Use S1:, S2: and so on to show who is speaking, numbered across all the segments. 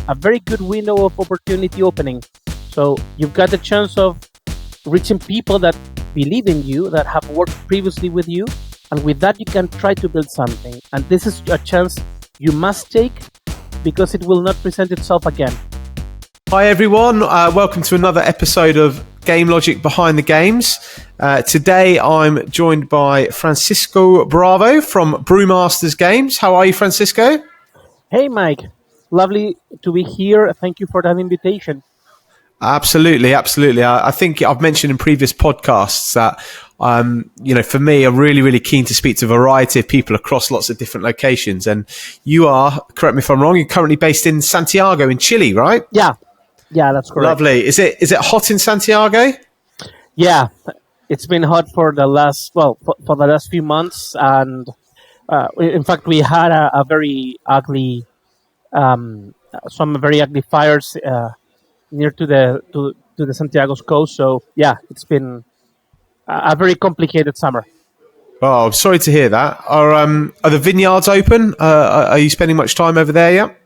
S1: a very good window of opportunity opening. So you've got the chance of reaching people that believe in you, that have worked previously with you, and with that you can try to build something. And this is a chance you must take because it will not present itself again.
S2: Hi everyone, welcome to another episode of GameLogic Behind the Games. Today I'm joined by Francisco Bravo from BrewMasters Games. How are you, Francisco?
S1: Hey Mike, lovely to be here. Thank you for that invitation.
S2: Absolutely. I think I've mentioned in previous podcasts that, for me, I'm really keen to speak to a variety of people across lots of different locations. And you are, correct me if I'm wrong, you're currently based in Santiago in Chile, right?
S1: Yeah, that's correct.
S2: Lovely. Is it hot in Santiago?
S1: Yeah, it's been hot for the last few months, and in fact, we had a very ugly, some very ugly fires near to the Santiago's coast. So yeah, it's been a very complicated summer.
S2: Oh, I'm sorry to hear that. Are the vineyards open? Are you spending much time over there yet?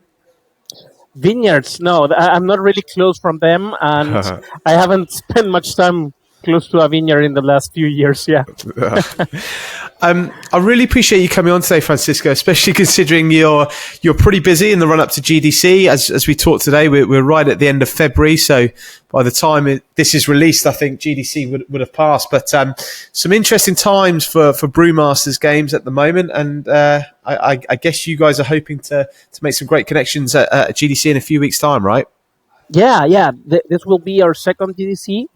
S1: Vineyards? No, I'm not really close from them, and I haven't spent much time close to a vineyard in the last few years. Yeah.
S2: I really appreciate you coming on today, Francisco, especially considering you're pretty busy in the run up to GDC. As we talked today, we're right at the end of February, so by the time this is released, I think GDC would have passed. But some interesting times for BrewMasters Games at the moment, and I guess you guys are hoping to make some great connections at GDC in a few weeks' time, right?
S1: Yeah. This will be our second GDC.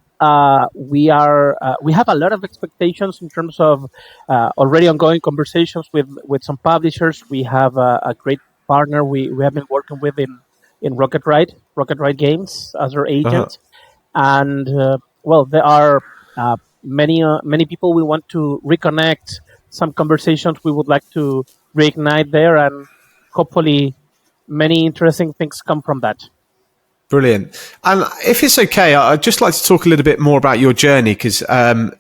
S1: We have a lot of expectations in terms of already ongoing conversations with some publishers. We have a great partner we have been working with in Rocket Ride Games as our agent. And there are many people we want to reconnect, some conversations we would like to reignite there, and hopefully many interesting things come from that.
S2: Brilliant. And if it's okay, I'd just like to talk a little bit more about your journey, because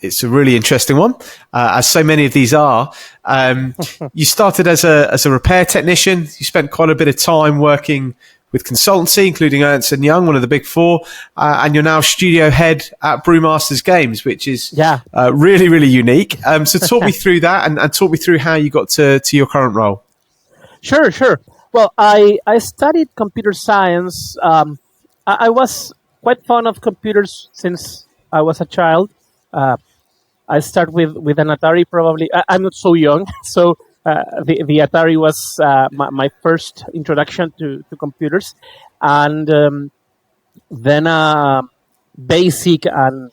S2: it's a really interesting one, as so many of these are. You started as a repair technician. You spent quite a bit of time working with consultancy, including Ernst & Young, one of the big four, and you're now studio head at BrewMasters Games, which is really unique. So talk me through that and talk me through how you got to your current role.
S1: Sure. Well, I studied computer science. I was quite fond of computers since I was a child. I started with an Atari, probably. I'm not so young, so the Atari was my first introduction to computers. And then BASIC and,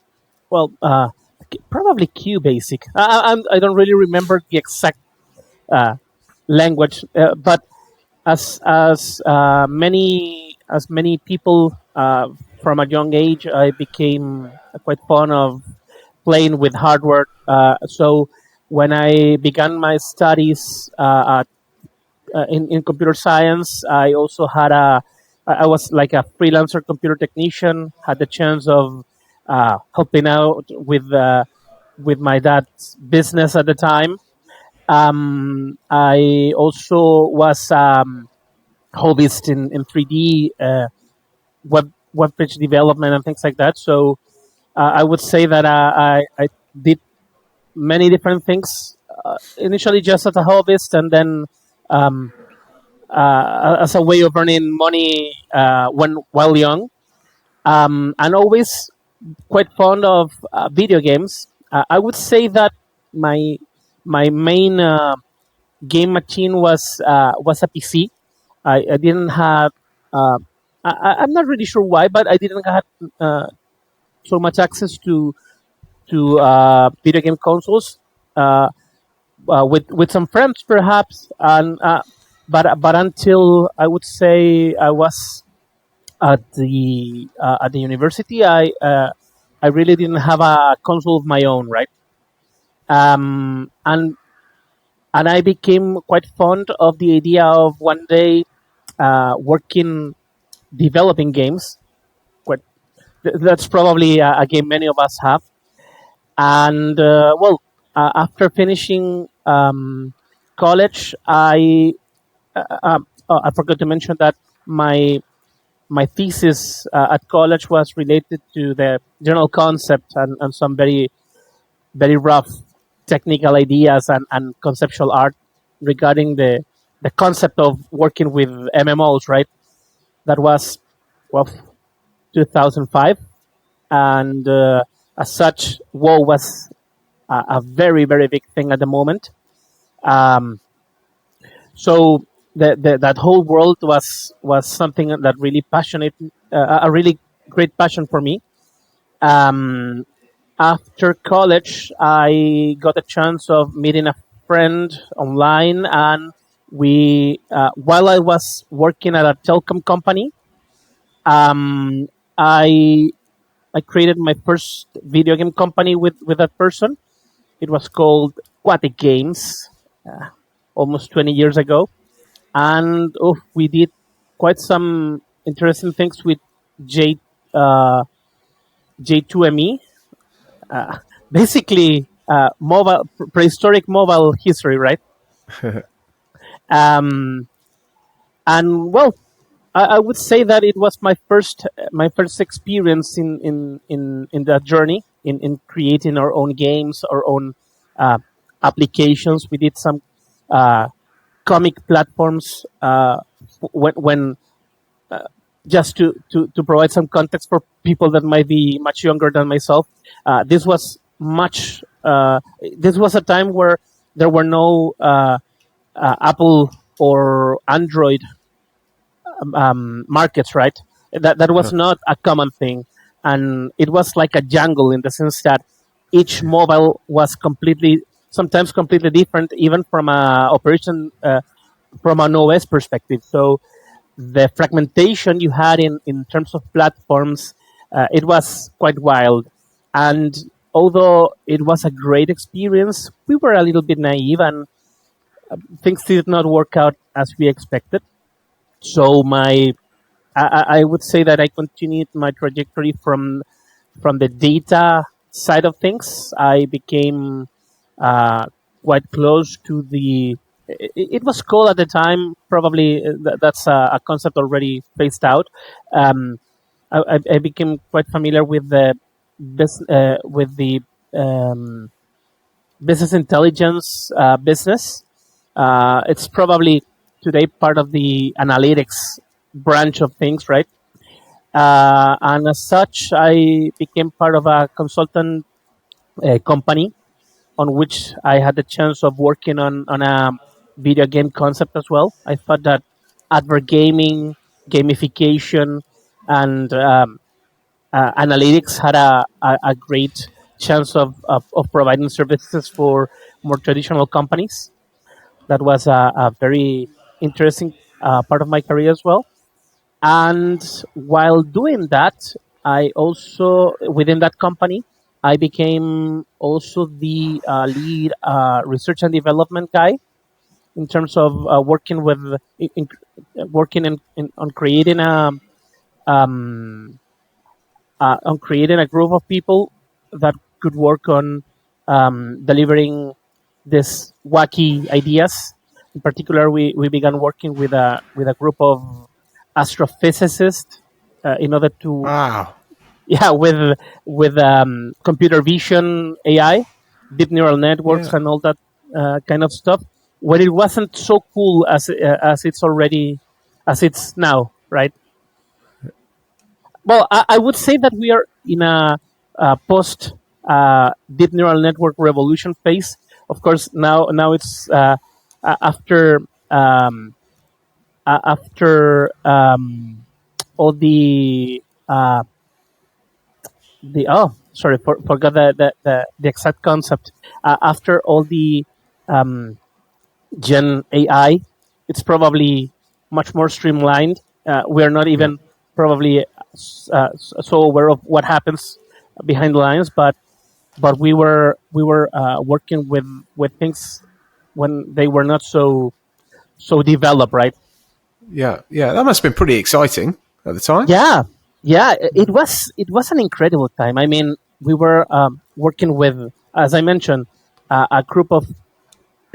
S1: probably QBasic. I don't really remember the exact language, but as many people from a young age, I became quite fond of playing with hardware. So when I began my studies in computer science, I also had I was like a freelancer computer technician. Had the chance of helping out with my dad's business at the time. I also was hobbyist in 3D web page development and things like that. So I would say that I did many different things. Initially just as a hobbyist, and then as a way of earning money while young. And always quite fond of video games. I would say that my main game machine was a PC. I didn't have. I'm not really sure why, but I didn't have so much access to video game consoles. With some friends, perhaps, and but until I would say I was at the university, I really didn't have a console of my own, right? And I became quite fond of the idea of one day developing games. That's probably a game many of us have. And after finishing college, I forgot to mention that my my thesis at college was related to the general concept and some very rough technical ideas and conceptual art regarding the concept of working with MMOs, right? That was, well, 2005. And as such, WoW was a very, very big thing at the moment. Um, so that whole world was something that really passionate, a really great passion for me. Um, After college, I got a chance of meeting a friend online, and while I was working at a telecom company, um, I I created my first video game company with that person. It was called Quatic Games, uh, almost 20 years ago, and we did quite some interesting things with J uh, J2ME. uh, Basically mobile prehistoric mobile history, right? um, and well, I would say that it was my first experience in that journey in creating our own games, our own uh, applications. We did some uh, comic platforms when just to provide some context for people that might be much younger than myself. This was a time where there were no Apple or Android markets, right? That was not a common thing, and it was like a jungle in the sense that each mobile was sometimes completely different, even from a operation from an OS perspective. So the fragmentation you had in terms of platforms, it was quite wild. And although it was a great experience, we were a little bit naive, and things did not work out as we expected. So I would say that I continued my trajectory from the data side of things. I became uh, quite close to the. It was called at the time. Probably that's a concept already phased out. Um, I became quite familiar with the um, business intelligence business. It's probably today part of the analytics branch of things, right? And as such, I became part of a consultant company on which I had the chance of working on a video game concept as well. I thought that advert gaming, gamification, and analytics had a great chance of providing services for more traditional companies. That was a very interesting part of my career as well. And while doing that, I also, within that company, I became also the lead research and development guy in terms of working working on creating um, a group of people that could work on delivering these wacky ideas. In particular, we began working with a group of astrophysicists in order to,
S2: Wow.
S1: yeah, with computer vision, AI, deep neural networks,
S2: Yeah.
S1: and all that kind of stuff. When it wasn't so cool as it's now, right? Well, I would say that we are in a post deep neural network revolution phase. Of course, now it's after all the sorry, forgot the exact concept. After all the um, Gen AI, it's probably much more streamlined. We are not
S2: Yeah.
S1: even probably so aware of what happens behind the lines, but we were working with things when they were not so developed, right?
S2: Yeah. Yeah. That must have been pretty exciting at the time.
S1: Yeah, yeah. It was an incredible time. I mean, we were working with, as I mentioned, a group of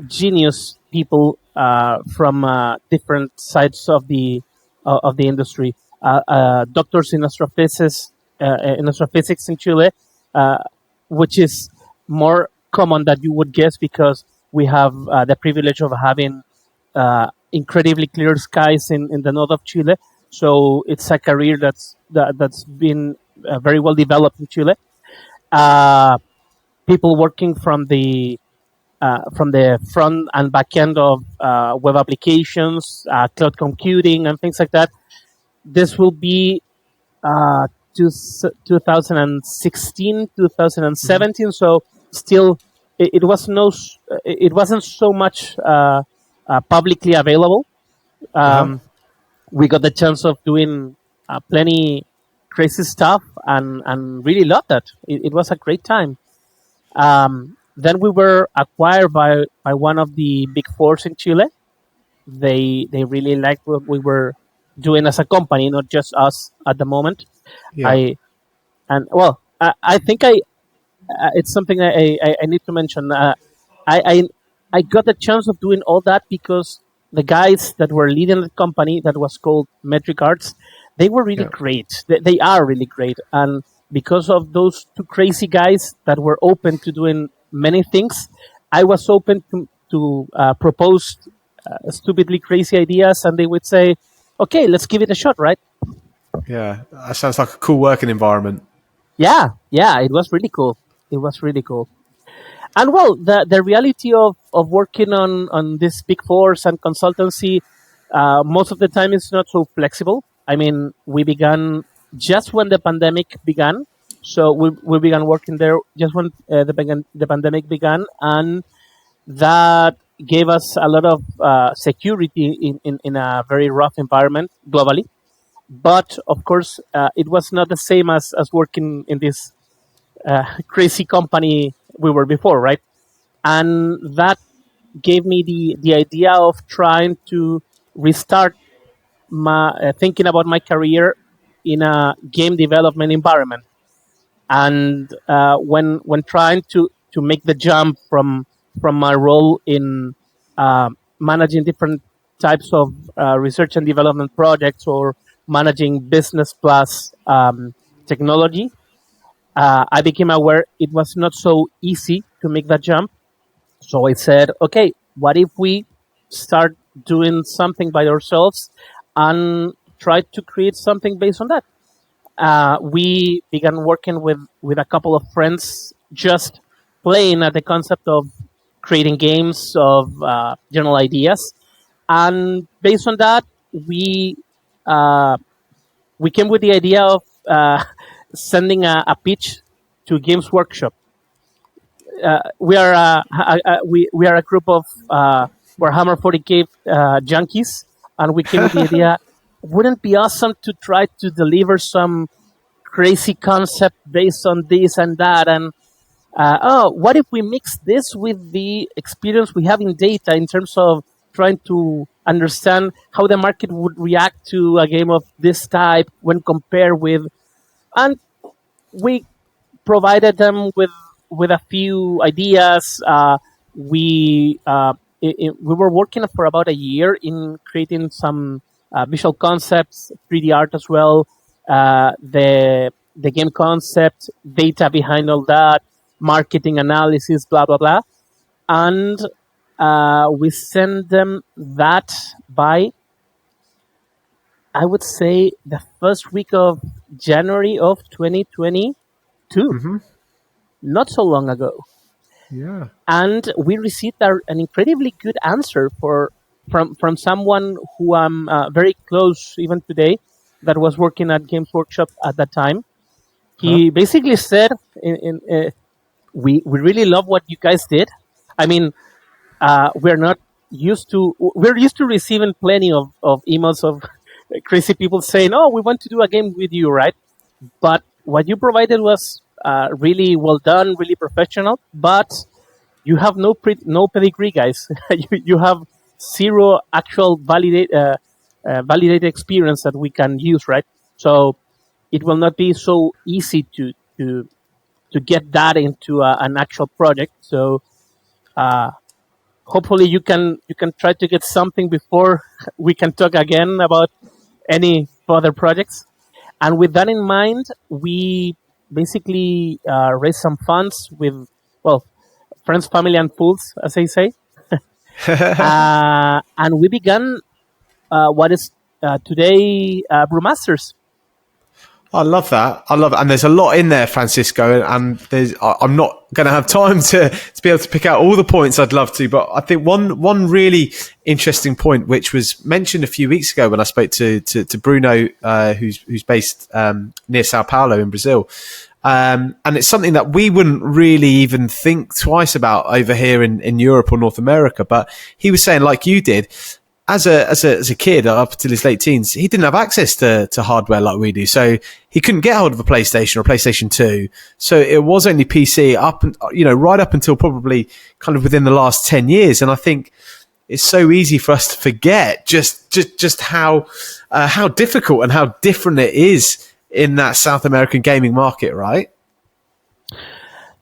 S1: genius people from different sides of the industry. doctors in astrophysics in Chile, uh, which is more common than you would guess because we have the privilege of having incredibly clear skies in the north of Chile. So it's a career that's been very well developed in Chile. Uh, People working from the front and back end of web applications, cloud computing, and things like that. This will be uh, 2016, 2017. So still, it wasn't so much publicly available.
S2: Uh-huh.
S1: Um, we got the chance of doing plenty crazy stuff and really loved that. It was a great time. Then we were acquired by one of the big fours in Chile. They really liked what we were doing as a company, not just us at the moment.
S2: Yeah.
S1: I and well, I think it's something I need to mention. I, I I got the chance of doing all that because the guys that were leading the company that was called Metric Arts, they were really
S2: Yeah.
S1: great. They are really great, and because of those two crazy guys that were open to doing many things, I was open to propose stupidly crazy ideas, and they would say, "Okay, let's give it a shot." Right?
S2: Yeah. That sounds like a cool working environment.
S1: Yeah, yeah. It was really cool. It was really cool. And well, the reality of working on this big force and consultancy, most of the time is not so flexible. I mean, we began just when the pandemic began. So we began working there just when the pandemic began. And that gave us a lot of security in a very rough environment globally. But of course, it was not the same as working in this crazy company we were before, right? And that gave me the idea of trying to restart my thinking about my career in a game development environment. And when trying to make the jump from my role in managing different types of research and development projects or managing business plus technology, I became aware it was not so easy to make that jump. So I said, okay, what if we start doing something by ourselves and try to create something based on that? We began working with a couple of friends, just playing at the concept of creating games of general ideas. And based on that, uh, we came with the idea of sending a pitch to Games Workshop. We are a group of Warhammer 40k junkies, and we came with the idea: wouldn't it be awesome to try to deliver some crazy concept based on this and that? And what if we mix this with the experience we have in data in terms of trying to understand how the market would react to a game of this type when compared with, and we provided them with a few ideas. We were working for about a year in creating some visual concepts, 3D art as well, the game concept, data behind all that, marketing analysis, blah blah blah, and we sent them that by, I would say, the first week of January of 2022, not so long ago.
S2: Yeah.
S1: And we received an incredibly good answer from someone who I'm very close even today, that was working at Games Workshop at that time.
S2: Huh?
S1: He basically said, "We really love what you guys did. I mean, we're used to receiving plenty of emails of crazy people saying, 'Oh, we want to do a game with you,' right? But what you provided was really well done, really professional. But you have no pedigree, guys. You have zero actual validated experience that we can use, right? So it will not be so easy to get that into an actual project. So uh, hopefully you can try to get something before we can talk again about any." for other projects. And with that in mind, we basically raised some funds with, well, friends, family, and fools, as they say. And we began what is today BrewMasters.
S2: I love that. I love it. And there's a lot in there, Francisco. And I'm not going to have time to be able to pick out all the points I'd love to. But I think one really interesting point, which was mentioned a few weeks ago when I spoke to Bruno, who's based near Sao Paulo in Brazil. And it's something that we wouldn't really even think twice about over here in Europe or North America. But he was saying, like you did, as a kid up until his late teens, he didn't have access to hardware like we do. So he couldn't get hold of a PlayStation or a PlayStation 2. So it was only PC right up until probably kind of within the last 10 years. And I think it's so easy for us to forget just how difficult and how different it is in that South American gaming market, right?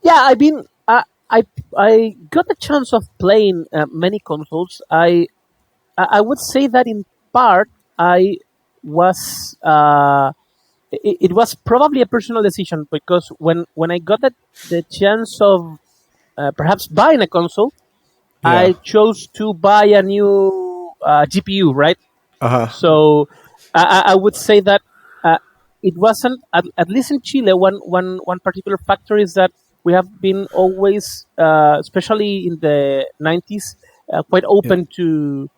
S1: Yeah, I mean, I got the chance of playing many consoles. I would say that in part I was it was probably a personal decision, because when I got the chance of perhaps buying a console,
S2: Yeah.
S1: I chose to buy a new GPU, right?
S2: Uh-huh.
S1: So I would say that it wasn't, at least in Chile, one particular factor is that we have been always, especially in the 90s, quite open to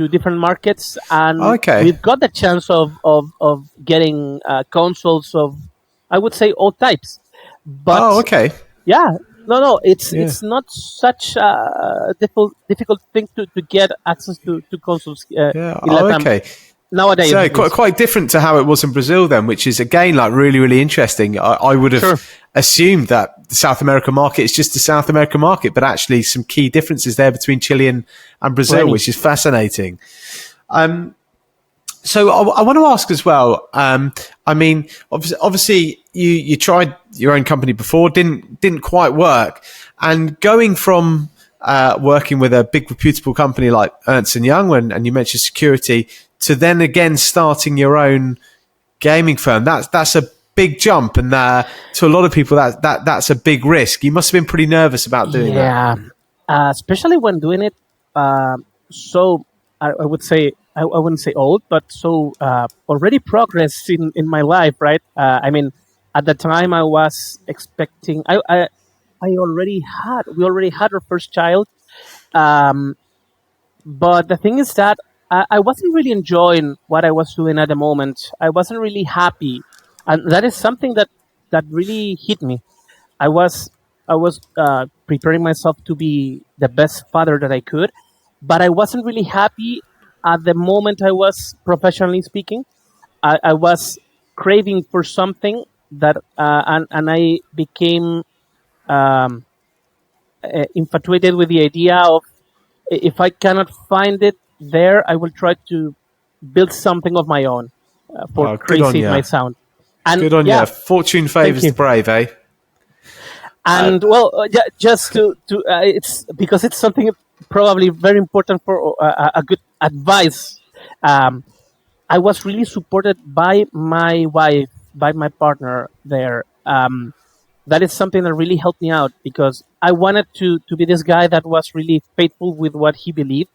S1: different markets, and
S2: Okay.
S1: we've got the chance of getting consoles of, I would say, all types. But
S2: Okay.
S1: yeah, no, it's
S2: Yeah.
S1: it's not such a difficult thing to get access to consoles
S2: Yeah.
S1: in Latam
S2: Okay.
S1: nowadays.
S2: So quite different to how it was in Brazil then, which is again like really, really interesting. I would have
S1: Sure.
S2: assumed that the South American market is just the South American market, but actually some key differences there between Chile and Brazil,
S1: Plenty.
S2: which is fascinating. So I want to ask as well. I mean, obviously you tried your own company before, didn't quite work, and going from working with a big reputable company like Ernst & Young, and you mentioned security, to then again starting your own gaming firm. That's a big jump, and to a lot of people that's a big risk. You must have been pretty nervous about doing that.
S1: Yeah, especially when doing it. So I would say I wouldn't say old, but so already progressed in my life, right? I mean, at the time I was expecting. We already had our first child, but the thing is that I wasn't really enjoying what I was doing at the moment. I wasn't really happy, and that is something that really hit me. I was I was preparing myself to be the best father that I could, but I wasn't really happy at the moment. I was professionally speaking. I was craving for something that, and I became um, infatuated with the idea of, if I cannot find it there, I will try to build something of my own. For
S2: Oh, good on
S1: crazy it
S2: you.
S1: might sound, and
S2: Good on
S1: yeah,
S2: you. Fortune
S1: thank
S2: favours
S1: you.
S2: the brave, eh?
S1: And well, just to it's because it's something probably very important for a good advice. Um, I was really supported by my wife, by my partner there. That is something that really helped me out, because I wanted to be this guy that was really faithful with what he believed.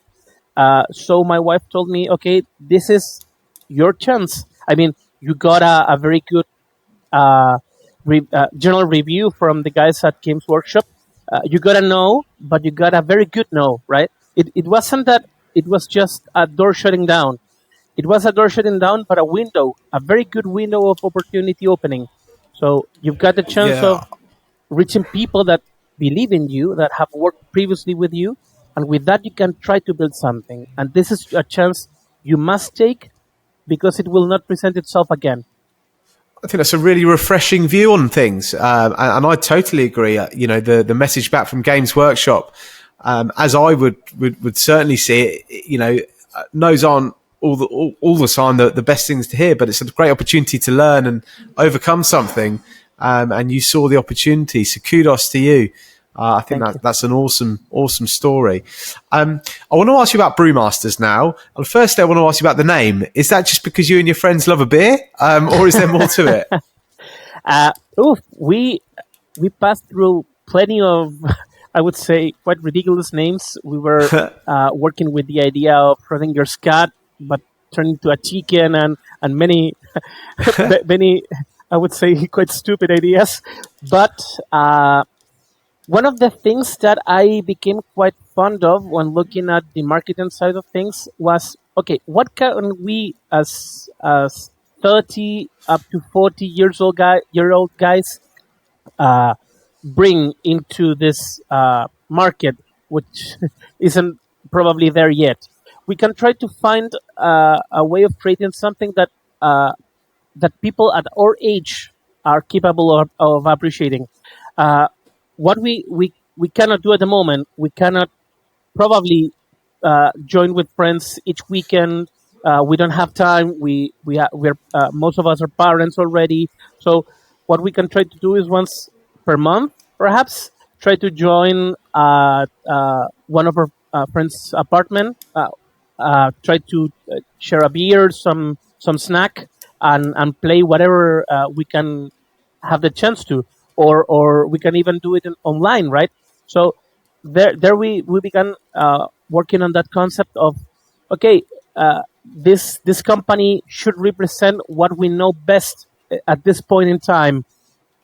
S1: So my wife told me, okay, this is your chance. I mean, you got a very good uh, general review from the guys at Games Workshop. You got a no, but you got a very good no, right? It wasn't that it was just a door shutting down. It was a door shutting down, but a window, a very good window of opportunity opening. So you've got the chance of
S2: Yeah.
S1: reaching people that believe in you, that have worked previously with you, and with that you can try to build something. And this is a chance you must take, because it will not present itself again.
S2: I think that's a really refreshing view on things, and I totally agree. The message back from Games Workshop, as I would certainly see it. No's aren't all the time the best things to hear, but it's a great opportunity to learn and overcome something. And you saw the opportunity, so kudos to you. I think
S1: Thank you.
S2: that's an awesome story. I want to ask you about Brewmasters now. And firstly, I want to ask you about the name. Is that just because you and your friends love a beer, or is there more to it?
S1: Uh, we passed through plenty of, I would say, quite ridiculous names. We were working with the idea of Schrodinger's cat, but turning to a chicken, and many many, I would say, quite stupid ideas. But one of the things that I became quite fond of when looking at the marketing side of things was, okay, what can we as 30 up to 40 year old guys uh, bring into this market, which isn't probably there yet. We can try to find a way of creating something uh, that people at our age are capable of appreciating. Uh, what we cannot do at the moment, we cannot probably join with friends each weekend. We don't have time. We're most of us are parents already. So what we can try to do is once per month, perhaps, try to join one of our friends' apartment. Try to share a beer, some snack, and play whatever we can have the chance to, or we can even do it online, right? So there we began working on that concept of, okay, this company should represent what we know best at this point in time,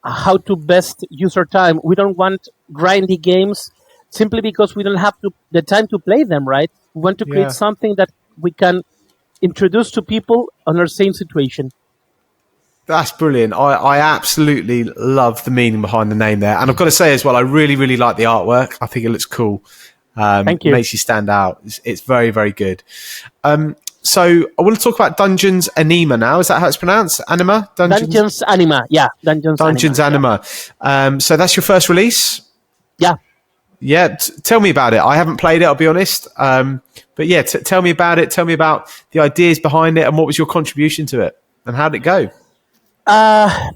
S1: how to best use our time. We don't want grindy games simply because we don't have the time to play them, right? We want to create
S2: Yeah.
S1: something that we can introduce to people on our same situation.
S2: That's brilliant. I absolutely love the meaning behind the name there. And I've got to say as well, I really, really like the artwork. I think it looks cool.
S1: Thank
S2: It
S1: you.
S2: makes you stand out. It's very, very good. So I want to talk about Dungeons Anima now. Is that how it's pronounced? Anima?
S1: Dungeons Anima. Yeah, Dungeons Anima.
S2: Dungeons Anima. So that's your first release?
S1: Yeah.
S2: Yeah. Tell me about it. I haven't played it, I'll be honest. But yeah, tell me about it. Tell me about the ideas behind it and what was your contribution to it and how did it go?
S1: Uh,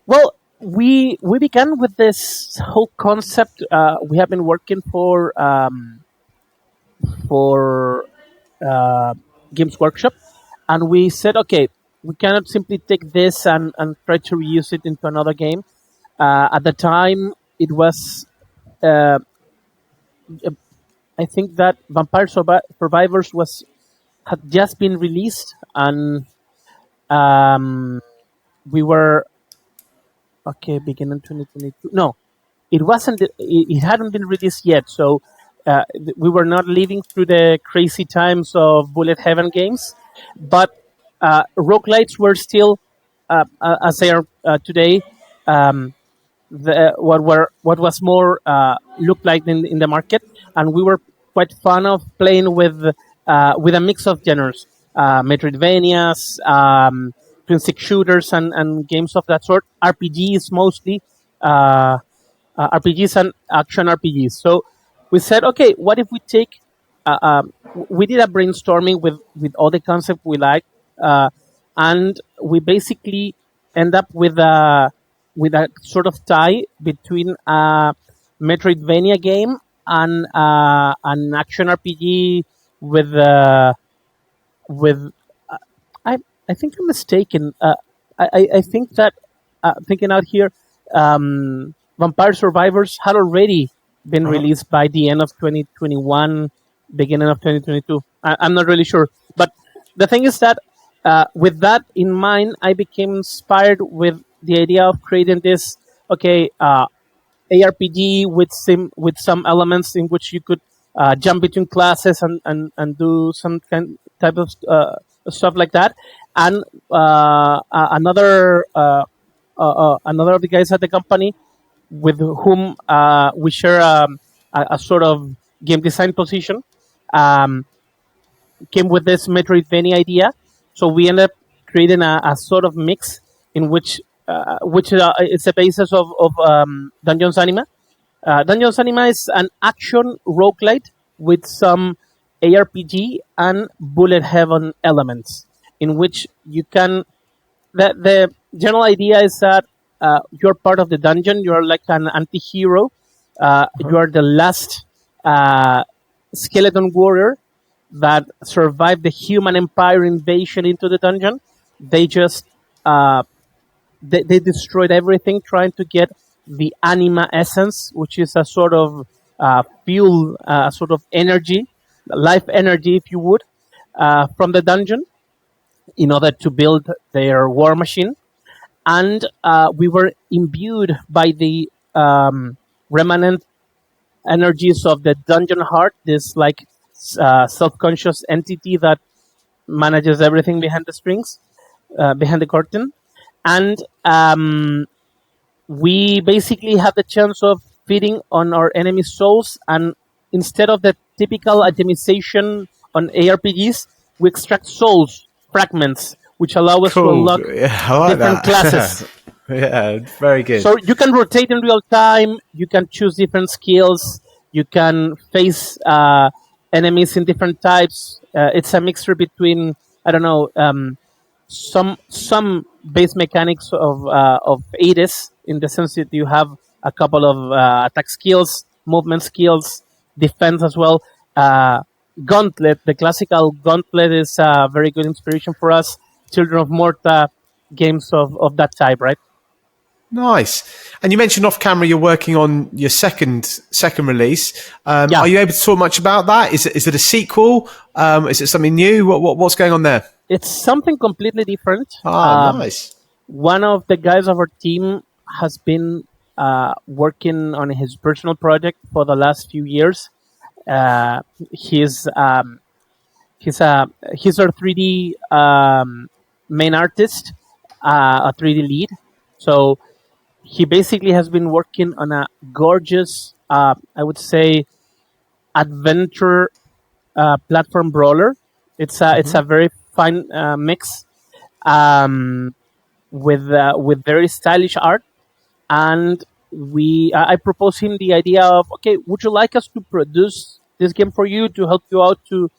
S1: well, we began with this whole concept. We have been working for Games Workshop, and we said, okay, we cannot simply take this and try to reuse it into another game. At the time, it was, uh, I think that Survivors had just been released, and um, we were, okay, beginning 2022. No, it wasn't. It hadn't been released yet, so we were not living through the crazy times of Bullet Heaven games, but roguelites were still, as they are today, um, what was more looked like in the market, and we were quite fun of playing with a mix of genres, Metroidvanias, twin stick shooters, and games of that sort, RPGs mostly. RPGs and action RPGs. So we said, okay, what if we take? We did a brainstorming with all the concepts we like, and we basically end up with a sort of tie between a Metroidvania game and an action RPG with I I think I'm mistaken. I think that thinking out here, Vampire Survivors had already been
S2: Uh-huh.
S1: released by the end of 2021, beginning of 2022. I'm not really sure, but the thing is that with that in mind, I became inspired with the idea of creating this. Okay, ARPG with some elements in which you could jump between classes and do some type of stuff like that. And another of the guys at the company with whom we share a sort of game design position, um, came with this Metroidvania idea. So we ended up creating a sort of mix in which is the basis of Dungeons Anima. Dungeons Anima is an action roguelite with some ARPG and bullet heaven elements, in which you can. The general idea is that you're part of the dungeon. You're like an anti-hero, You are the last skeleton warrior that survived the human empire invasion into the dungeon. They just they destroyed everything trying to get the anima essence, which is a sort of fuel, a sort of energy, life energy, if you would, from the dungeon in order to build their war machine. And we were imbued by the remanent energies of the dungeon heart, this like self-conscious entity that manages everything behind the strings, behind the curtain. And we basically have the chance of feeding on our enemy souls, and instead of the typical itemization on ARPGs, we extract souls fragments, which allow us to
S2: Cool.
S1: unlock
S2: Yeah, I like
S1: different
S2: that.
S1: classes.
S2: Yeah, very good.
S1: So you can rotate in real time. You can choose different skills. You can face enemies in different types. It's a mixture between, I don't know, some base mechanics of Aedes, in the sense that you have a couple of attack skills, movement skills, defense as well. Gauntlet, the classical Gauntlet, is a very good inspiration for us. Children of Morta games of that type, right?
S2: Nice. And you mentioned off camera you're working on your second release.
S1: Yeah.
S2: Are you able to talk much about that? Is it a sequel? Is it something new? What's going on there?
S1: It's something completely different.
S2: Nice.
S1: One of the guys of our team has been working on his personal project for the last few years. He's our 3D main artist, a 3D lead. So he basically has been working on a gorgeous, I would say, adventure platform brawler. It's a very fine mix with very stylish art, and I proposed him the idea of, okay, would you like us to produce this game for you, to help you out to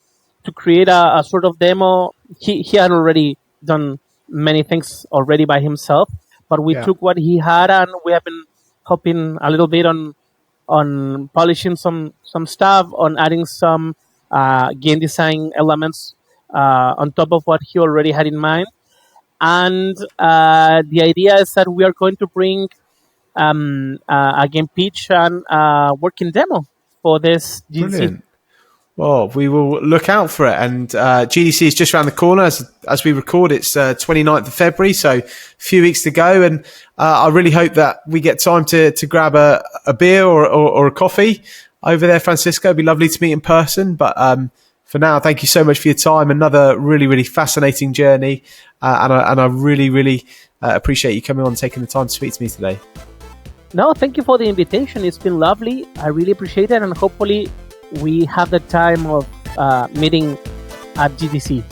S1: create a sort of demo? He had already done many things already by himself, but we took what he had, and we have been helping a little bit on polishing some stuff, on adding some game design elements on top of what he already had in mind. And the idea is that we are going to bring a game pitch and working demo for this GDC.
S2: Brilliant. Well, we will look out for it. And GDC is just around the corner. As we record, it's 29th of February, so a few weeks to go. And I really hope that we get time to grab a beer or a coffee over there, Francisco. It'd be lovely to meet in person. But for now, thank you so much for your time. Another really, really fascinating journey. And I really, really appreciate you coming on and taking the time to speak to me today.
S1: No, thank you for the invitation. It's been lovely. I really appreciate it. And hopefully we have the time of meeting at GDC.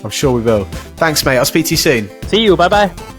S2: I'm sure we will. Thanks, mate. I'll speak to you soon.
S1: See you. Bye-bye.